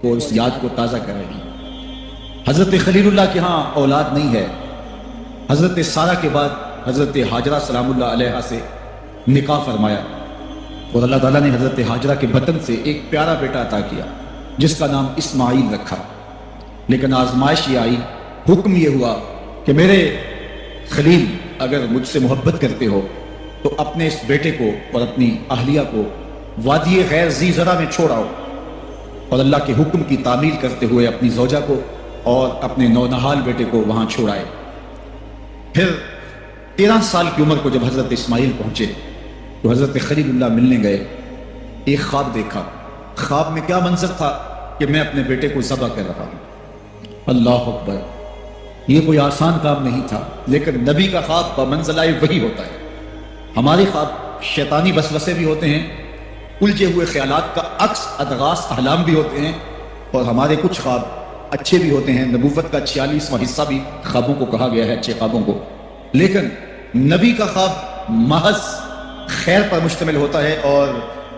کو اس یاد کو تازہ کر رہی. حضرت خلیل اللہ کے ہاں اولاد نہیں ہے. حضرت سارہ کے بعد حضرت ہاجرہ سلام اللہ علیہ سے نکاح فرمایا اور اللہ تعالیٰ نے حضرت ہاجرہ کے بطن سے ایک پیارا بیٹا عطا کیا جس کا نام اسماعیل رکھا. لیکن آزمائش یہ آئی، حکم یہ ہوا کہ میرے خلیل اگر مجھ سے محبت کرتے ہو تو اپنے اس بیٹے کو اور اپنی اہلیہ کو وادی غیر ذی زرع میں چھوڑ آؤ. اور اللہ کے حکم کی تعمیل کرتے ہوئے اپنی زوجہ کو اور اپنے نونہال بیٹے کو وہاں چھوڑائے. پھر 13 سال کی عمر کو جب حضرت اسماعیل پہنچے تو حضرت خلیل اللہ ملنے گئے. ایک خواب دیکھا. خواب میں کیا منظر تھا کہ میں اپنے بیٹے کو ذبح کر رہا ہوں. اللہ اکبر! یہ کوئی آسان کام نہیں تھا، لیکن نبی کا خواب بمنزلہ وحی ہوتا ہے. ہمارے خواب شیطانی وسوسے بھی ہوتے ہیں، الجھے ہوئے خیالات کا عکس ادغاث احلام بھی ہوتے ہیں، اور ہمارے کچھ خواب اچھے بھی ہوتے ہیں. نبوت کا 46واں حصہ بھی خوابوں کو کہا گیا ہے، اچھے خوابوں کو. لیکن نبی کا خواب محض خیر پر مشتمل ہوتا ہے اور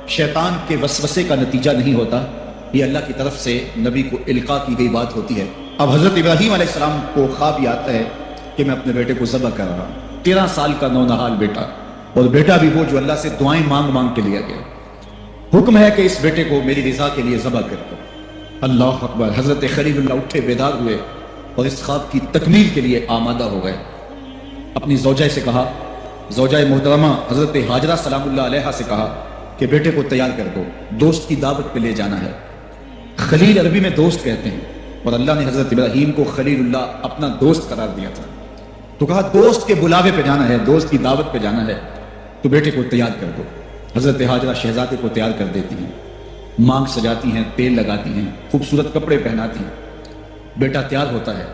شیطان کے وسوسے کا نتیجہ نہیں ہوتا. یہ اللہ کی طرف سے نبی کو القاء کی گئی بات ہوتی ہے. اب حضرت ابراہیم علیہ السلام کو خواب یہ آتا ہے کہ میں اپنے بیٹے کو ذبح کر رہا ہوں. 13 سال کا نونہال بیٹا، اور بیٹا بھی وہ جو اللہ سے دعائیں مانگ مانگ کے لیا گیا. حکم ہے کہ اس بیٹے کو میری رضا کے لیے ذبح کر دو. اللہ اکبر! حضرت خلیل اللہ اٹھے، بیدار ہوئے اور اس خواب کی تکمیل کے لیے آمادہ ہو گئے. اپنی زوجہ سے کہا، زوجہ محترمہ حضرت ہاجرہ سلام اللہ علیہ سے کہا کہ بیٹے کو تیار کر دو، دوست کی دعوت پہ لے جانا ہے. خلیل عربی میں دوست کہتے ہیں، اور اللہ نے حضرت ابراہیم کو خلیل اللہ اپنا دوست قرار دیا تھا. تو کہا دوست کے بلاوے پہ جانا ہے، دوست کی دعوت پہ جانا ہے، تو بیٹے کو تیار کر دو. حضرت ہاجرہ شہزادے کو تیار کر دیتی ہیں، مانگ سجاتی ہیں، تیل لگاتی ہیں، خوبصورت کپڑے پہناتی ہیں. بیٹا تیار ہوتا ہے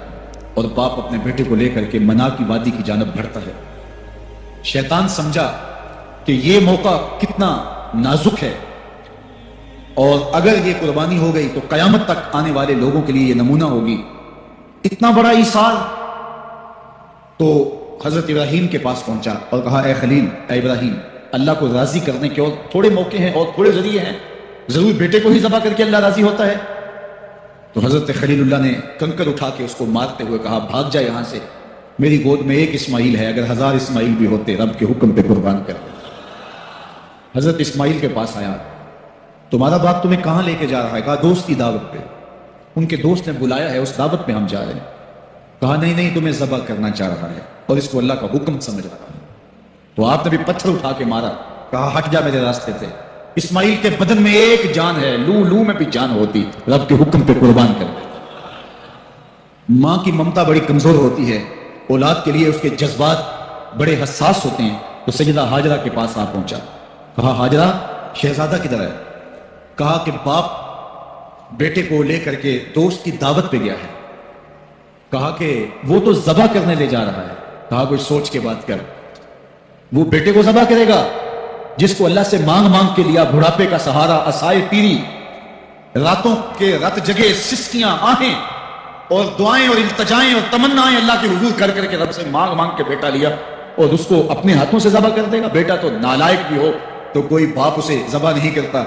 اور باپ اپنے بیٹے کو لے کر کے منا کی وادی کی جانب بڑھتا ہے. شیطان سمجھا کہ یہ موقع کتنا نازک ہے، اور اگر یہ قربانی ہو گئی تو قیامت تک آنے والے لوگوں کے لیے یہ نمونہ ہوگی. اتنا بڑا ایثار. تو حضرت ابراہیم کے پاس پہنچا اور کہا، اے خلیل، اے ابراہیم، اللہ کو راضی کرنے کے اور تھوڑے موقع ہیں اور تھوڑے ذریعے ہیں، ضرور بیٹے کو ہی ذبح کر کے اللہ راضی ہوتا ہے. تو حضرت خلیل اللہ نے کنکر اٹھا کے اس کو مارتے ہوئے کہا، بھاگ جا یہاں سے، میری گود میں ایک اسماعیل ہے، اگر 1000 اسماعیل بھی ہوتے رب کے حکم پہ قربان کر. حضرت اسماعیل کے پاس آیا، تمہارا باپ تمہیں کہاں لے کے جا رہا ہے؟ کہا دوست کی دعوت پہ. ان کے دوست نے بلایا ہے، اس دعوت پہ ہم جا رہے ہیں. کہا نہیں نہیں، تمہیں ذبح کرنا چاہ رہا ہے اور اس کو اللہ کا حکم سمجھ رہا ہے. تو آپ نے بھی پتھر اٹھا کے مارا، کہا ہٹ جا میرے راستے سے، اسماعیل کے بدن میں ایک جان ہے، لو لو میں بھی جان ہوتی، رب کے حکم پہ قربان کر. ماں کی ممتا بڑی کمزور ہوتی ہے، اولاد کے لیے اس کے جذبات بڑے حساس ہوتے ہیں. تو سیدہ ہاجرہ کے پاس آ پہنچا. کہا ہاجرہ، شہزادہ کدھر ہے؟ کہا کہ باپ بیٹے کو لے کر کے دوست کی دعوت پہ گیا ہے. کہا کہ وہ تو ذبح کرنے لے جا رہا ہے. کہا کوئی سوچ کے بات کر، وہ بیٹے کو ذبح کرے گا جس کو اللہ سے مانگ مانگ کے لیا، بڑھاپے کا سہارا، عصائے پیری، راتوں کے رت جگے سسکیاں، آہیں اور دعائیں اور التجائیں اور تمنائیں اللہ کے حضور کر کر کے رب سے مانگ مانگ کے بیٹا لیا، اور اس کو اپنے ہاتھوں سے ذبح کر دے گا. بیٹا تو نالائق بھی ہو تو کوئی باپ اسے ذبح نہیں کرتا.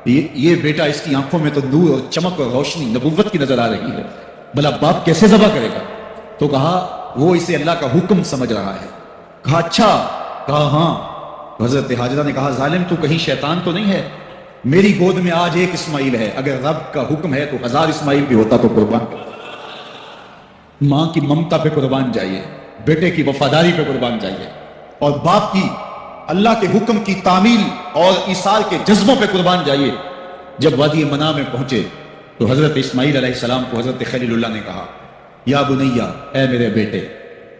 یہ بیٹا، اس کی آنکھوں میں تو نور اور چمک اور روشنی نبوت کی نظر آ رہی ہے، بھلا باپ کیسے ذبح کرے گا؟ تو کہا وہ اسے اللہ کا حکم سمجھ رہا ہے. کہا اچھا؟ کہا ہاں. حضرت ہاجرہ نے کہا ظالم، تو کہیں شیطان تو نہیں ہے؟ میری گود میں آج ایک اسماعیل ہے، اگر رب کا حکم ہے تو 1000 اسماعیل بھی ہوتا تو قربان کرتا. ماں کی ممتا پہ قربان جائیے، بیٹے کی وفاداری پہ قربان جائیے، اور باپ کی اللہ کے حکم کی تعمیل اور ایثار کے جذبوں پہ قربان جائیے. جب وادی منا میں پہنچے تو حضرت اسماعیل علیہ السلام کو حضرت خلیل اللہ نے کہا، یا بنیا، اے میرے بیٹے.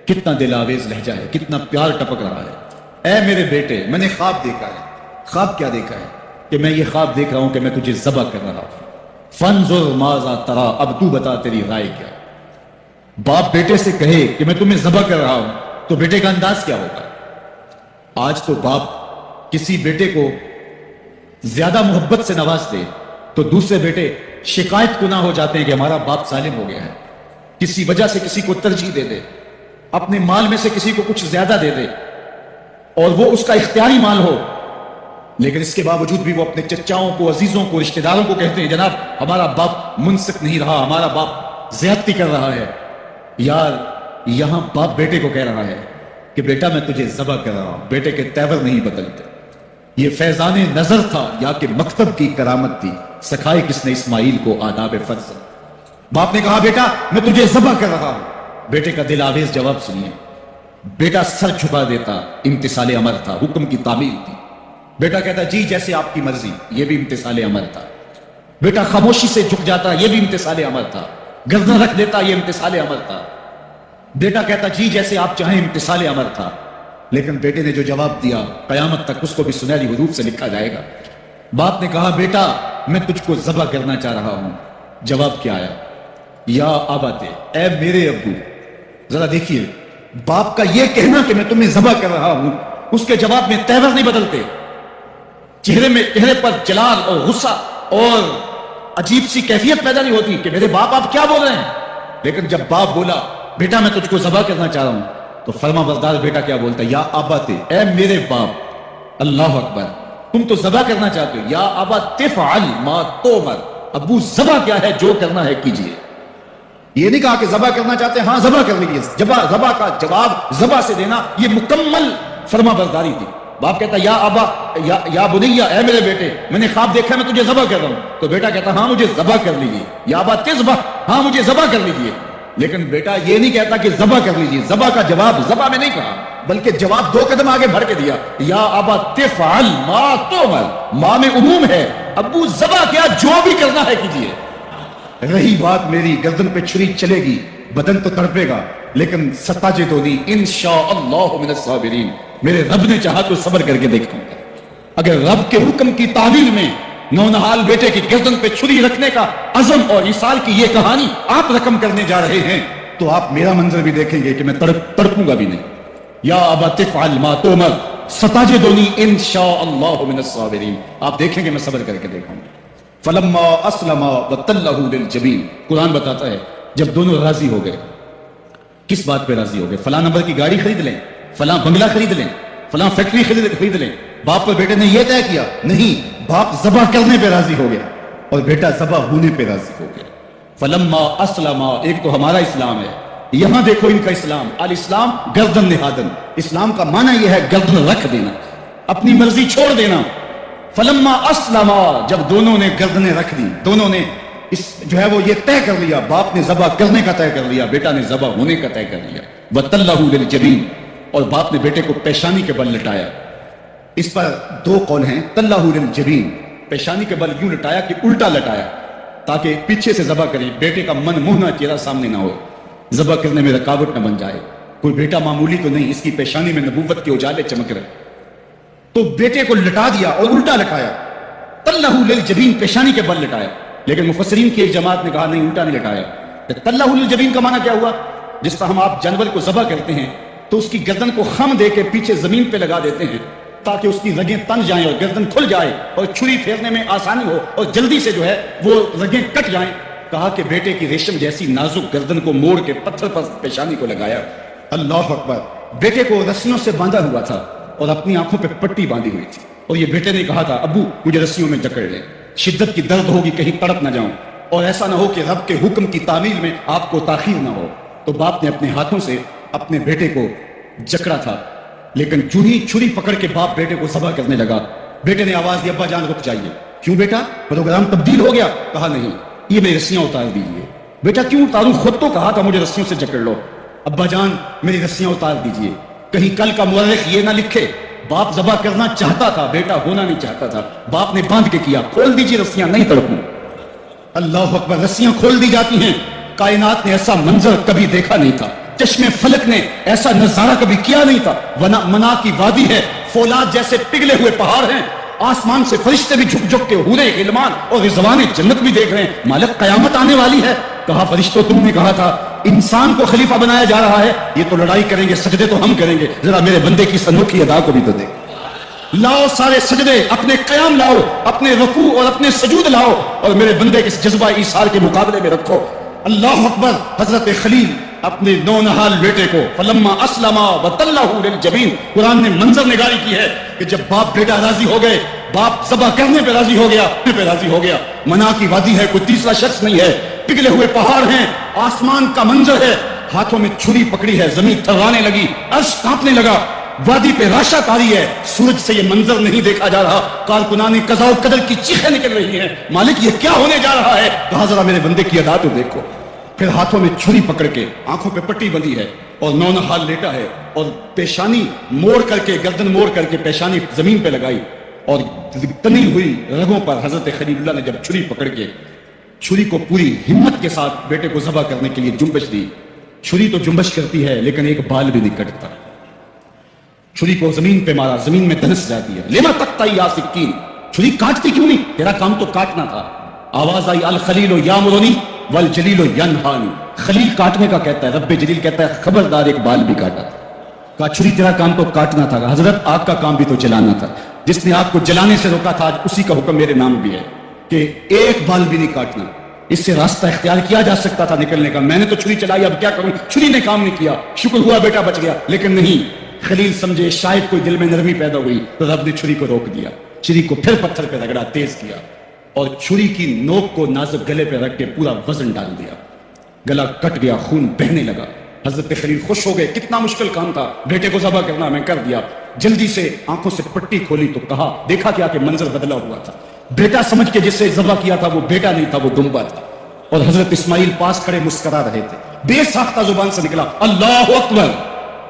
کتنا دل آویز لہجہ ہے، کتنا پیار ٹپک رہا ہے. اے میرے بیٹے، میں نے خواب دیکھا ہے. خواب کیا دیکھا ہے؟ کہ میں یہ خواب دیکھ رہا ہوں کہ میں تجھے ذبح کر رہا ہوں. فانظر ماذا ترى، اب تو بتا تیری رائے کیا. باپ بیٹے سے کہے کہ میں تمہیں ذبح کر رہا ہوں تو بیٹے کا انداز کیا ہوگا؟ آج تو باپ کسی بیٹے کو زیادہ محبت سے نواز دے تو دوسرے بیٹے شکایت کو نہ ہو جاتے ہیں کہ ہمارا باپ ظالم ہو گیا ہے. کسی وجہ سے کسی کو ترجیح دے دے، اپنے مال میں سے کسی کو کچھ زیادہ دے دے، اور وہ اس کا اختیاری مال ہو، لیکن اس کے باوجود بھی وہ اپنے چچاؤں کو، عزیزوں کو، رشتہ داروں کو کہتے ہیں جناب ہمارا باپ منصف نہیں رہا، ہمارا باپ زیادتی کر رہا ہے۔ یار یہاں باپ بیٹے کو کہہ رہا ہے کہ بیٹا میں تجھے ذبح کر رہا ہوں، بیٹے کے تیور نہیں بدلتے۔ یہ فیضان نظر تھا یا کہ مکتب کی کرامت تھی؟ سکھائے کس نے اسماعیل کو آداب فرض؟ باپ نے کہا بیٹا میں تجھے ذبح کر رہا ہوں۔ بیٹے کا دل آویز جواب سنیے۔ بیٹا سر جھکا دیتا، امتثال امر تھا، حکم کی تعمیل تھی۔ بیٹا کہتا جی جیسے آپ کی مرضی، یہ بھی امتثال امر تھا۔ بیٹا خاموشی سے جھک جاتا، یہ بھی امتثال امر تھا۔ گردن رکھ دیتا، یہ امتثال امر تھا۔ بیٹا کہتا جی جیسے آپ چاہیں، امتثال امر تھا۔ لیکن بیٹے نے جو جواب دیا قیامت تک اس کو بھی سنہری حروف سے لکھا جائے گا۔ باپ نے کہا بیٹا میں تجھ کو ذبح کرنا چاہ رہا ہوں۔ جواب کیا آیا؟ یا آباتے، اے میرے ابو۔ ذرا دیکھیے باپ کا یہ کہنا کہ میں تمہیں ذبح کر رہا ہوں، اس کے جواب میں تیور نہیں بدلتے، چہرے پر جلال اور غصہ اور عجیب سی کیفیت پیدا نہیں ہوتی کہ میرے باپ آپ کیا بول رہے ہیں۔ لیکن جب باپ بولا بیٹا میں تجھ کو ذبح کرنا چاہ رہا ہوں تو فرما بردار بیٹا کیا بولتا؟ یا آباتے، اے میرے باپ۔ اللہ اکبر، تم تو ذبح کرنا چاہتے ہو۔ یا ابا تفعل ما تؤمر، ابو ذبح کیا ہے، جو کرنا ہے کیجئے۔ یہ نہیں کہا کہ ذبح کرنا چاہتے ہیں ہاں ذبح کر لیجیے، ذبح کا جواب ذبح سے دینا یہ مکمل فرما برداری تھی۔ باپ کہتا یا ابا یا بنیا، اے میرے بیٹے میں نے خواب دیکھا میں تجھے ذبح کر رہا ہوں۔ تو بیٹا کہتا ہاں مجھے ذبح کر لیجیے۔ یا ابا تذبح، ہاں مجھے ذبح کر لیجیے۔ لیکن بیٹا یہ نہیں کہتا کہ ذبح کر لیجیے، ذبح کا جواب ذبح میں نہیں کہا بلکہ جواب 2 قدم آگے بڑھ کے دیا۔ یا ابا تفعل ما تؤمر، ما میں عموم ہے، ابو ذبح کیا جو بھی کرنا ہے کیجیے۔ رہی بات میری، گردن پہ چھری چلے گی، بدن تو تڑپے گا، لیکن ستاجدونی انشاءاللہ من الصابرین، میرے رب نے چاہا تو صبر کر کے دیکھوں گا۔ اگر رب کے حکم کی تعمیل میں نونہال بیٹے کی گردن پہ چھری رکھنے کا عزم اور ایصال کی یہ کہانی آپ رقم کرنے جا رہے ہیں تو آپ میرا منظر بھی دیکھیں گے کہ میں تڑپوں گا بھی نہیں۔ یا ابا تفعل ما تؤمر ستجدنی انشاءاللہ من الصابرین، آپ دیکھیں گے میں صبر کر کے دیکھوں گا۔ فلما اسلم وتلہ للجبین، قرآن بتاتا ہے جب دونوں راضی ہو گئے، کس بات پہ راضی ہو گئے؟ فلاں نمبر کی گاڑی خرید لیں، فلاں بنگلہ خرید لیں، فلاں فیکٹری خرید لیں۔ باپ اور بیٹے نے یہ طے کیا نہیں، باپ ذبح کرنے پہ راضی ہو گیا اور بیٹا ذبح ہونے پہ راضی ہو گیا۔ فلما اسلم، ایک تو ہمارا اسلام ہے، یہاں دیکھو ان کا اسلام، الاسلام گردن نہادن، اسلام کا معنی یہ ہے گردن رکھ دینا، اپنی مرضی چھوڑ دینا۔ فلما اسلم، جب دونوں نے گردنیں رکھ دی، دونوں نے جو ہے وہ یہ طے کر لیا، باپ نے ذبح کرنے کا طے کر لیا، بیٹا نے ذبح ہونے کا طے کر لیا۔ وتلہ للجبین، اور باپ نے بیٹے کو پیشانی کے بل لٹایا۔ اس پر 2 قول ہیں، تلہ للجبین، پیشانی کے بل یوں لٹایا کہ الٹا لٹایا تاکہ پیچھے سے ذبح کرے، بیٹے کا من منہ نہ چہرہ سامنے نہ ہو، ذبح کرنے میں رکاوٹ نہ بن جائے۔ کوئی بیٹا معمولی تو نہیں، اس کی پیشانی میں نبوت کے اجالے چمک رہے، تو بیٹے کو لٹا دیا اور الٹا لٹایا، تلہ للجبین، پیشانی کے بل لٹایا۔ لیکن مفسرین کی ایک جماعت نے کہا نہیں، الٹا نہیں لٹایا۔ تلہ للجبین کا معنی کیا ہوا؟ جس طرح ہم آپ جانور کو ذبح کرتے ہیں تو اس کی گردن کو خم دے کے پیچھے زمین پہ لگا دیتے ہیں تاکہ اس کی رگیں تن جائیں اور گردن کھل جائے اور چھری پھیرنے میں آسانی ہو اور جلدی سے جو ہے وہ رگیں کٹ جائیں۔ کہا کہ بیٹے کی ریشم جیسی نازک گردن کو موڑ کے پتھر پر پیشانی کو لگایا۔ اللہ اکبر، بیٹے کو رسیوں سے باندھا ہوا تھا اور اپنی آنکھوں پہ پٹی باندھی ہوئی تھی، اور یہ بیٹے نے کہا تھا ابو مجھے رسیوں میں جکڑ لے، شدت کی درد ہوگی، کہیں تڑپ نہ جاؤں اور ایسا نہ ہو کہ رب کے حکم کی تعمیل میں آپ کو تاخیر نہ ہو۔ تو باپ نے اپنے ہاتھوں سے اپنے بیٹے کو جکڑا تھا، لیکن جو ہی چھری پکڑ کے باپ بیٹے کو ذبح کرنے لگا، بیٹے نے آواز دی ابا جان رک جائیے۔ کیوں بیٹا، پروگرام تبدیل ہو گیا؟ کہا نہیں، یہ میری رسیاں اتار دیجیے۔ بیٹا کیوں اتاروں، خود تو کہا تھا مجھے رسیوں سے جکڑ لو۔ ابا جان میری رسیاں اتار دیجیے، کہیں کل کا مورخ یہ نہ لکھے باپ ذبح کرنا چاہتا تھا، بیٹا ہونا نہیں چاہتا تھا، باپ نے باندھ کے کیا، کھول دیجیے رسیاں، نہیں تڑپوں۔ اللہ اکبر، رسیاں کھول دی جاتی ہیں۔ کائنات نے ایسا منظر کبھی دیکھا نہیں تھا، چشم فلک نے ایسا نظارہ کبھی کیا نہیں تھا۔ منا کی وادی ہے، فولاد جیسے پگھلے ہوئے پہاڑ ہیں، آسمان سے فرشتے بھی جھک جھک کے حوریں غلمان اور رضوان جنت بھی دیکھ رہے ہیں، مالک قیامت آنے والی ہے۔ کہا فرشتوں تم نے کہا تھا انسان کو خلیفہ بنایا جا رہا ہے، یہ تو لڑائی کریں گے، سجدے تو ہم کریں گے، ذرا میرے بندے کی انوکھی ادا کو بھی تو دیکھ۔ لاؤ سارے سجدے، اپنے قیام لاؤ، اپنے رکوع اور اپنے سجود لاؤ اور میرے بندے کے جذبہ ایثار کے مقابلے میں رکھو۔ اللہ اکبر، حضرت خلیل اپنے نونہال بیٹے کو فلما اسلم وتلہ للجبین، قرآن نے منظر نگاری کی ہے کہ جب باپ بیٹا راضی ہو گئے، باپ ذبح کرنے پہ راضی ہو گیا. منا کی وادی ہے, کوئی تیسرا شخص نہیں ہے, پگھلے ہوئے پہاڑ ہیں, آسمان کا منظر ہے, ہاتھوں میں چھری پکڑی ہے, زمین تھررانے لگی, عرش کانپنے لگا, وادی پہ راشا تاری ہے, سورج سے یہ منظر نہیں دیکھا جا رہا, کارکنان قضاء و قدر کی چیخیں نکل رہی ہیں, مالک یہ کیا ہونے جا رہا ہے. کہا ذرا میرے بندے کی ادا تو دیکھو. پھر ہاتھوں میں چھری پکڑ کے آنکھوں پہ پٹی بندھی ہے اور نونہال لیٹا ہے, اور پیشانی موڑ کر کے, گردن موڑ کر کے پیشانی زمین پہ لگائی, اور تنی ہوئی رگوں پر حضرت خلیل اللہ نے جب چھری پکڑ کے چھری کو پوری ہمت کے ساتھ بیٹے کو ذبح کرنے کے لیے جنبش دی. چھری تو جنبش کرتی ہے لیکن ایک بال بھی نہیں کٹتا. چھری کو زمین پہ مارا, زمین میں دھنس جاتی ہے. لما تقطعی یا سکین, چھری کاٹتی کیوں نہیں, تیرا کام تو کاٹنا تھا. آواز آئی الخلیل یامرنی والجلیل ینہانی. خلیل کاٹنے کا کہتا ہے, رب جلیل کہتا ہے خبردار ایک بال بھی کاٹا. کہا چھری تیرا کام تو کاٹنا تھا. حضرت آگ کا کام بھی تو جلانا تھا. جس نے آگ کو جلانے سے روکا تھا, آج اسی کا حکم میرے نام بھی ہے کہ ایک بال بھی نہیں کاٹنا. اس سے راستہ اختیار کیا جا سکتا تھا نکلنے کا. میں نے تو چھری چلائی, اب کیا کروں, چھری نے کام نہیں کیا. شکر ہوا بیٹا بچ گیا, لیکن نہیں. خلیل سمجھے شاید کوئی دل میں نرمی پیدا ہوئی تو رب نے چھری کو روک دیا. چھری کو پھر پتھر پہ رگڑا, تیز کیا, اور چھری کی نوک کو نازک گلے پہ رکھ کے پورا وزن ڈال دیا. گلا کٹ گیا, خون بہنے لگا. حضرت خلیل خوش ہو گئے, کتنا مشکل کام تھا, بیٹے کو ذبح کرنا, میں کر دیا. جلدی سے آنکھوں سے پٹی کھولی تو کہا, دیکھا کیا کہ منظر بدلا ہوا تھا. بیٹا سمجھ کے جس سے ذبح کیا تھا وہ بیٹا نہیں تھا, وہ دمبا تھا. اور حضرت اسماعیل پاس کھڑے مسکرا رہے تھے. بے ساختہ زبان سے نکلا اللہ اکبر.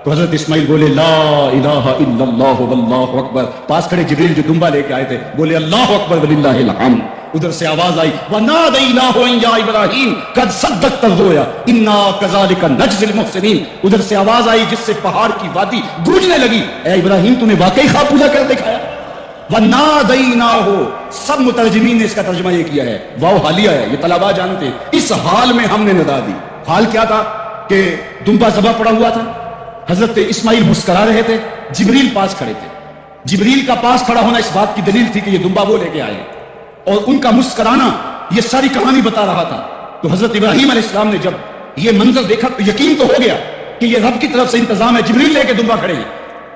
تو حضرت اسماعیل بولے لا الہ الا اللہ واللہ اکبر. پاس کھڑے جبریل جو دمبا لے کے آئے تھے بولے اللہ اکبر وللہ الحمد. ادھر سے آواز آئی وَنَادَيْنَاهُ أَن يَا إِبْرَاهِيمُ قَدْ صَدَّقْتَ الرُّؤْيَا إِنَّا كَذَلِكَ نَجْزِي الْمُحْسِنِينَ. ادھر سے آواز آئی جس سے پہاڑ کی وادی گونجنے لگی, اے ابراہیم تو نے واقعی خواب پورا کر دکھایا. وَنَادَيْنَاهُ, سب مترجمین نے اس کا ترجمہ یہ کیا ہے, واو حالیہ ہے, یہ طلباء جانتے ہیں. اس حال میں ہم نے ندا دی. حال کیا تھا کہ دمبا ذبح پڑا ہوا تھا, حضرت اسماعیل مسکرا رہے تھے, جبریل پاس کھڑے تھے. جبریل کا پاس کھڑا ہونا اس بات کی دلیل تھی کہ یہ دمبا وہ لے کے آئے, اور ان کا مسکرانا یہ ساری کہانی بتا رہا تھا. تو حضرت ابراہیم علیہ السلام نے جب یہ منظر دیکھا تو یقین تو ہو گیا کہ یہ رب کی طرف سے انتظام ہے, جبریل لے کے دمبا کھڑے ہیں.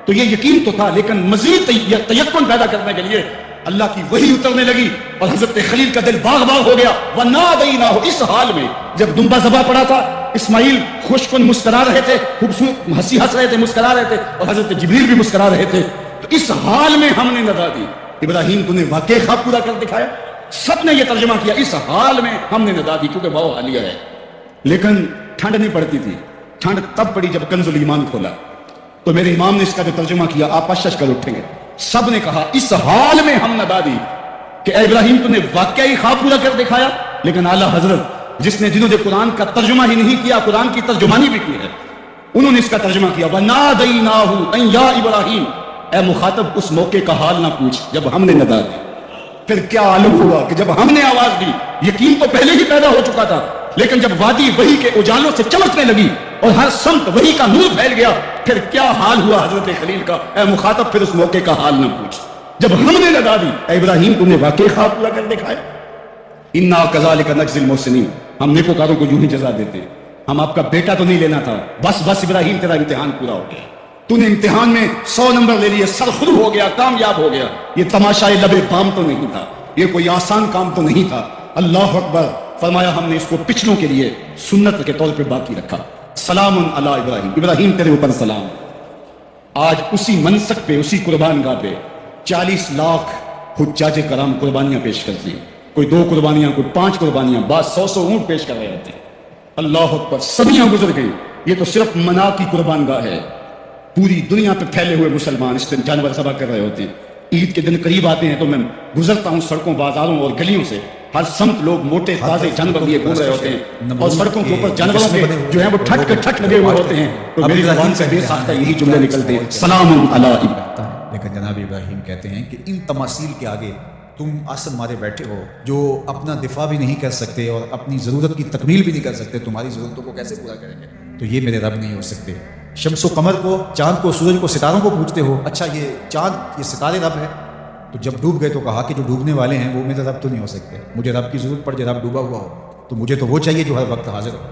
تو یہ یقین تو تھا, لیکن مزید تیقن پیدا کرنے کے لیے اللہ کی وحی اترنے لگی اور حضرت خلیل کا دل باغ باغ ہو گیا. وَنَادَيْنَاهُ, اس حال میں جب دمبا ذبح پڑا تھا, اسماعیل خوش کن مسکرا رہے تھے, خوبصورت ہنسی ہنس رہے تھے, مسکرا رہے تھے, اور حضرت جبریل بھی مسکرا رہے تھے. تو اس حال میں ہم نے ندا دی. ابراہیم تو نے واقعی خواب پورا کر دکھایا. سب نے یہ ترجمہ کیا, اس حال میں ہم نے ندا دی, کیونکہ واو حالیہ ہے. لیکن ٹھنڈ نہیں پڑتی تھی. ٹھنڈ تب پڑی جب کنز الایمان کھولا. تو میرے امام نے اس کا جو ترجمہ کیا, آپ اشش کر اٹھیں گے. سب نے کہا اس حال میں ہم ندا دی کہ اے ابراہیم تو نے واقعی خواب پورا کر دکھایا. لیکن اعلیٰ حضرت جس نے جنہوں نے قرآن کا ترجمہ ہی نہیں کیا, قرآن کی ترجمانی بھی کی ہے, انہوں نے اس کا ترجمہ کیا وَنَادَيْنَاهُ أَن يَا إِبْرَاهِيمُ. اے مخاطب اس موقع کا حال نہ پوچھ جب ہم نے ندا دی. پھر کیا عالم ہوا کہ جب ہم نے آواز دی, یقین تو پہلے ہی پیدا ہو چکا تھا, لیکن جب وادی وحی کے اجالوں سے چمکنے لگی اور ہر سمت وحی کا نور پھیل گیا, پھر کیا حال ہوا حضرت خلیل کا. اے مخاطب پھر اس موقع کا حال نہ پوچھ جب ہم نے ندا دی. اے ابراہیم تم نے واقعی خواب پورا کر دکھایا. اِنَّا كَذَلِكَ نَجْزِي الْمُحْسِنِينَ, ہم نیکوکاروں کو یوں ہی جزا دیتے. ہم آپ کا بیٹا تو نہیں لینا تھا, بس ابراہیم تیرا امتحان پورا ہو گیا, تو نے امتحان میں 100 نمبر لے لیے, سرخرو ہو گیا, کامیاب ہو گیا. یہ تماشائے لبے بام تو نہیں تھا, یہ کوئی آسان کام تو نہیں تھا. اللہ اکبر. فرمایا ہم نے اس کو پچھلوں کے لیے سنت کے طور پہ باقی رکھا. سلام علی ابراہیم, ابراہیم تیرے اوپر سلام. آج اسی منسک پہ, اسی قربان گاہ پہ 40 لاکھ حجاج کرام قربانیاں پیش کرتے ہیں. کوئی 2 قربانیاں, کوئی 5 قربانیاں, بعض 100 اونٹ پیش کر رہے ہوتے ہیں. اللہ اکبر. صدیاں گزر گئی. یہ تو صرف منا کی قربان گاہ ہے. پوری دنیا پہ پھیلے ہوئے مسلمان اس دن جانور ذبح کر رہے ہوتے ہیں. عید کے دن قریب آتے ہیں تو میں گزرتا ہوں سڑکوں, بازاروں اور گلیوں سے, ہر سمت لوگ موٹے تازے جانور لیے گھوم رہے ہوتے ہیں, اور سڑکوں کے اوپر جانوروں کے جو ہیں وہ ٹھٹ کے ٹھٹ لگے ہوئے ہوتے ہیں. تو میری زبان سے بے ساختہ یہی جملے نکلتے ہیں, سلام علی ابراہیم. لیکن جناب ابراہیم کہتے ہیں کہ ان تماثیل کے آگے تم آسن مارے بیٹھے ہو جو اپنا دفاع بھی نہیں کر سکتے اور اپنی ضرورت کی تکمیل بھی نہیں کر سکتے, تمہاری ضرورتوں کو کیسے پورا کریں گے؟ تو یہ میرے رب نہیں ہو سکتے. شمس و قمر کو, چاند کو, سورج کو, ستاروں کو پوچھتے ہو, اچھا یہ چاند, یہ ستارے رب ہے. تو جب ڈوب گئے تو کہا کہ جو ڈوبنے والے ہیں وہ میرے رب تو نہیں ہو سکتے. مجھے رب کی ضرورت پڑ جائے, رب ڈوبا ہوا ہو تو مجھے تو وہ چاہیے جو ہر وقت حاضر ہو.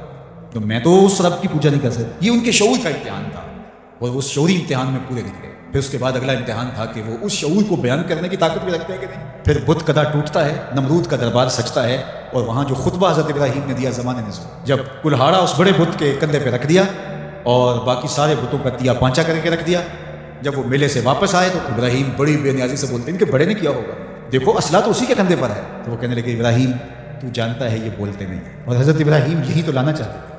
تو میں تو اس رب کی پوجا نہیں کر سکتا. یہ ان کے شعور کا امتحان تھا اور اس شعوری امتحان میں پورے نکلے. پھر اس کے بعد اگلا امتحان تھا کہ وہ اس شعور کو بیان کرنے کی طاقت بھی رکھتے ہیں کہ نہیں. پھر بت کدا ٹوٹتا ہے، نمرود کا دربار سجتا ہے، اور وہاں جو خطبہ حضرت ابراہیم نے دیا زمانے نزول، جب کلہاڑا اس بڑے بت کے کندھے پہ رکھ دیا اور باقی سارے بتوں کا تیا پانچا کر کے رکھ دیا، جب وہ میلے سے واپس آئے تو ابراہیم بڑی بے نیازی سے بولتے ہیں کہ بڑے نے کیا ہوگا، دیکھو اسلحہ تو اسی کے کندھے پر ہے. تو وہ کہنے لگے ابراہیم تو جانتا ہے یہ بولتے نہیں ہیں، اور حضرت ابراہیم یہی تو لانا چاہتے تھے.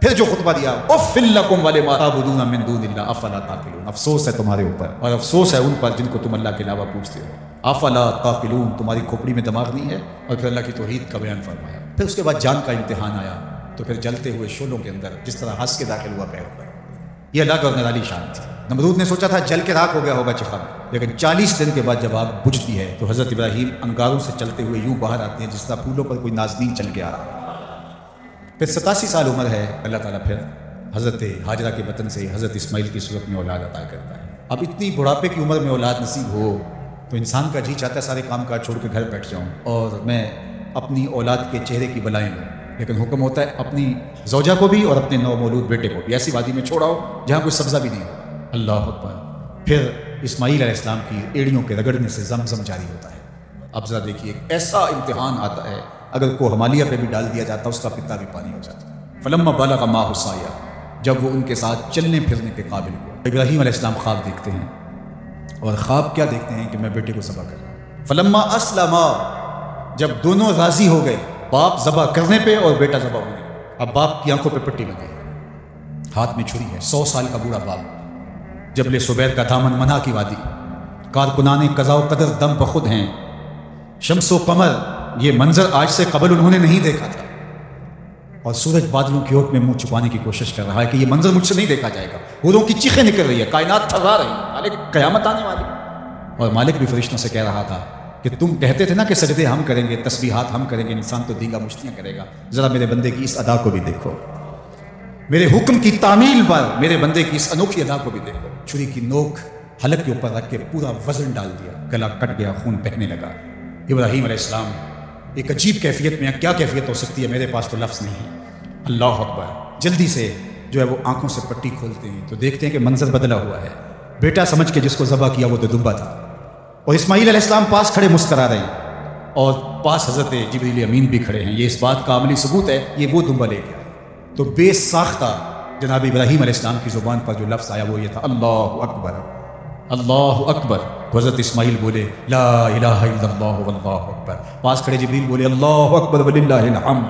پھر جو خطبہ دیا اف لکم ولما تعبدون من دون اللہ افلا تعقلون، افسوس ہے تمہارے اوپر اور افسوس ہے ان پر جن کو تم اللہ کے علاوہ پوجتے ہو. افلا تعقلون، تمہاری کھوپڑی میں دماغ نہیں ہے. اور پھر اللہ کی توحید کا بیان فرمایا. پھر اس کے بعد جان کا امتحان آیا تو پھر جلتے ہوئے شعلوں کے اندر جس طرح ہنس کے داخل ہوا پیر پر، یہ اللہ کا نرالی شان تھی. نمرود نے سوچا تھا جل کے راکھ ہو گیا ہوگا چخا میں، لیکن 40 دن کے بعد جب آگ بجھتی ہے تو حضرت ابراہیم انگاروں سے چلتے ہوئے یوں باہر آتے ہیں جس طرح پھولوں پر کوئی نازنین چل کے آ رہا. پھر 87 سال عمر ہے، اللہ تعالیٰ پھر حضرت ہاجرہ کے بطن سے حضرت اسماعیل کی صورت میں اولاد عطا کرتا ہے. اب اتنی بڑھاپے کی عمر میں اولاد نصیب ہو تو انسان کا جی چاہتا ہے سارے کام کاج چھوڑ کے گھر بیٹھ جاؤں اور میں اپنی اولاد کے چہرے کی بلائیں لوں، لیکن حکم ہوتا ہے اپنی زوجہ کو بھی اور اپنے نو مولود بیٹے کو بھی ایسی وادی میں چھوڑاؤ جہاں کوئی سبزہ بھی نہیں ہو. اللہ اکبر. پھر اسماعیل علیہ السلام کی ایڑیوں کے رگڑنے سے زمزم جاری ہوتا ہے. اب ذرا دیکھیے ایک ایسا امتحان آتا ہے اگر کو ہمالیہ پہ بھی ڈال دیا جاتا اس کا پتا بھی پانی ہو جاتا. فلما بلغ معه السعي، جب وہ ان کے ساتھ چلنے پھرنے کے قابل ہوا. ابراہیم علیہ السلام خواب دیکھتے ہیں اور خواب کیا دیکھتے ہیں کہ میں بیٹے کو ذبح کر رہا ہوں. فلما اسلما، جب دونوں راضی ہو گئے باپ ذبح کرنے پہ اور بیٹا ذبح ہونے پہ. اب باپ کی آنکھوں پہ پٹی لگی ہے، ہاتھ میں چھری ہے، 100 سال کا بوڑھا باپ. جبل صبیر کا دامن منا کی وادی، کارکنان قضاء و قدر دم بخود ہیں. شمس و قمر، یہ منظر آج سے قبل انہوں نے نہیں دیکھا تھا، اور سورج بادلوں کی اوٹ میں منہ چھپانے کی کوشش کر رہا ہے کہ یہ منظر مجھ سے نہیں دیکھا جائے گا. حوروں کی چیخیں نکل رہی ہے، کائنات تھرا رہی ہے، مالک قیامت آنے والی. اور مالک بھی فرشتوں سے کہہ رہا تھا کہ تم کہتے تھے نا کہ سجدے ہم کریں گے، تسبیحات ہم کریں گے، انسان تو دینگا مشتیاں کرے گا. ذرا میرے بندے کی اس ادا کو بھی دیکھو، میرے حکم کی تعمیل پر میرے بندے کی اس انوکھی ادا کو بھی دیکھو. چھری کی نوک حلق کے اوپر رکھ کے پورا وزن ڈال دیا، گلا کٹ گیا، خون بہنے لگا. ابراہیم علیہ السلام ایک عجیب کیفیت میں، کیا کیفیت ہو سکتی ہے میرے پاس تو لفظ نہیں ہے. اللہ اکبر. جلدی سے جو ہے وہ آنکھوں سے پٹی کھولتے ہیں تو دیکھتے ہیں کہ منظر بدلا ہوا ہے. بیٹا سمجھ کے جس کو ذبح کیا وہ تو دمبا تھا، اور اسماعیل علیہ السلام پاس کھڑے مسکرا رہے ہیں، اور پاس حضرت جبریل امین بھی کھڑے ہیں. یہ اس بات کا عملی ثبوت ہے یہ وہ دمبا لے کے آئے. تو بے ساختہ جناب ابراہیم علیہ السلام کی زبان پر جو لفظ آیا وہ یہ تھا اللہ اکبر، اللہ اکبر. حضرت اسماعیل بولے لا الہ الا اللہ واللہ اکبر. پاس کھڑے جبریل بولے اللہ اکبر وللہ الحمد.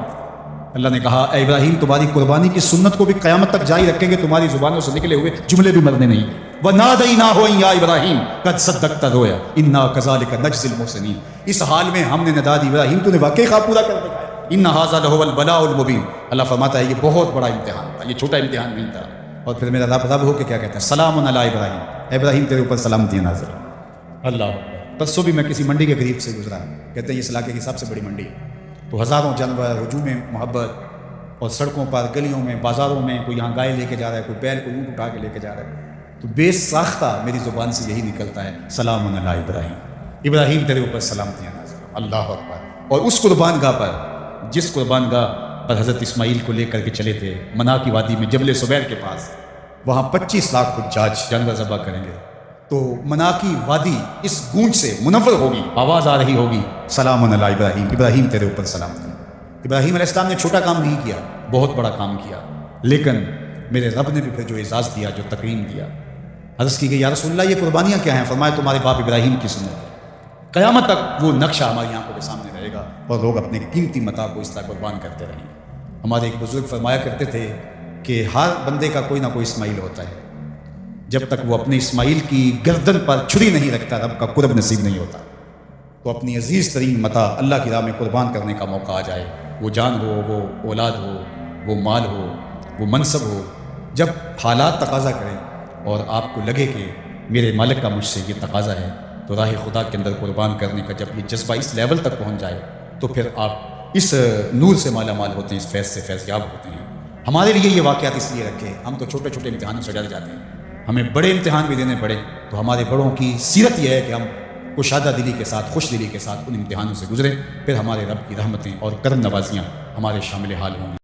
اللہ نے کہا اے ابراہیم تمہاری قربانی کی سنت کو بھی قیامت تک جاری رکھیں گے، تمہاری زبانوں سے نکلے ہوئے جملے بھی مرنے نہیں. وَنَادَيْنَاهُ يَا إِبْرَاهِيمُ قَدْ صَدَّقْتَ الرُّؤْيَا إِنَّا كَذَلِكَ نَجْزِي الْمُحْسِنِينَ. اس حال میں ہم نے ندا دی ابراہیم تو نے واقعی خواب پورا کر دیا. ان هذا لهو البلاء المبین. اللہ فرماتا ہے یہ بہت بڑا امتحان تھا، یہ چھوٹا امتحان نہیں تھا. اور پھر میرا رب ہو کے کیا کہتا ہے سلام علی ابراہیم، ابراہیم تیرے اوپر سلامتی نازل. اللہ. پرسوں بھی میں کسی منڈی کے قریب سے گزرا، کہتے ہیں اس علاقے کی سب سے بڑی منڈی، تو ہزاروں جانور ہجوم محبت، اور سڑکوں پر گلیوں میں بازاروں میں کوئی یہاں گائے لے کے جا رہا ہے، کوئی بیل کو اونٹ اٹھا کے لے کے جا رہا ہے. تو بے ساختہ میری زبان سے یہی نکلتا ہے سلام علی ابراہیم، ابراہیم تیرے اوپر سلامتیاں نازل. اللہ اکبر. اور اس قربان گاہ پر، جس قربان گاہ پر حضرت اسماعیل کو لے کر کے چلے تھے منا کی وادی میں جبل صبیر کے پاس، وہاں 25 لاکھ حجاج جانور ذبح کریں گے. تو منا کی وادی اس گونج سے منور ہوگی، آواز آ رہی ہوگی سلام علی ابراہیم، ابراہیم تیرے اوپر سلامتی. ابراہیم علیہ السلام نے چھوٹا کام نہیں کیا، بہت بڑا کام کیا، لیکن میرے رب نے بھی پھر جو اعزاز دیا، جو تکریم دیا. عرض کی گئی یا رسول اللہ یہ قربانیاں کیا ہیں؟ فرمایا تمہارے باپ ابراہیم کی سنت ہے. قیامت تک وہ نقشہ ہماری آنکھوں کے سامنے رہے گا اور لوگ اپنے قیمتی متاع کو اس طرح قربان کرتے رہیں گے. ہمارے ایک بزرگ فرمایا کرتے تھے کہ ہر بندے کا کوئی نہ کوئی اسماعیل ہوتا ہے، جب تک وہ اپنے اسماعیل کی گردن پر چھری نہیں رکھتا رب کا قرب نصیب نہیں ہوتا. تو اپنی عزیز ترین متاع اللہ کی راہ میں قربان کرنے کا موقع آ جائے، وہ جان ہو، وہ اولاد ہو، وہ مال ہو، وہ منصب ہو، جب حالات تقاضا کریں اور آپ کو لگے کہ میرے مالک کا مجھ سے یہ تقاضا ہے، تو راہ خدا کے اندر قربان کرنے کا جب یہ جذبہ اس لیول تک پہنچ جائے تو پھر آپ اس نور سے مالا مال ہوتے ہیں، اس فیض سے فیض یاب ہوتے ہیں. ہمارے لیے یہ واقعات اس لیے رکھے، ہم تو چھوٹے چھوٹے امتحانوں سے ڈر جاتے ہیں، ہمیں بڑے امتحان بھی دینے پڑے تو ہمارے بڑوں کی سیرت یہ ہے کہ ہم کشادہ دلی کے ساتھ، خوش دلی کے ساتھ ان امتحانوں سے گزریں، پھر ہمارے رب کی رحمتیں اور کرم نوازیاں ہمارے شامل حال ہوں گی.